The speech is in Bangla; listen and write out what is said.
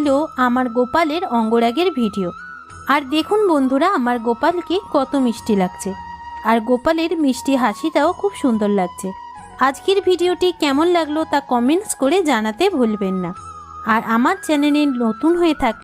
হলো আমার গোপালের অঙ্গরাগের ভিডিও। আর দেখুন বন্ধুরা, আমার গোপালকে কত মিষ্টি লাগছে, আর গোপালের মিষ্টি হাসিটাও খুব সুন্দর লাগছে। আজকের ভিডিওটি কেমন লাগলো তা কমেন্টস করে জানাতে ভুলবেন না। আর আমার চ্যানেলে নতুন হয়ে থাকলে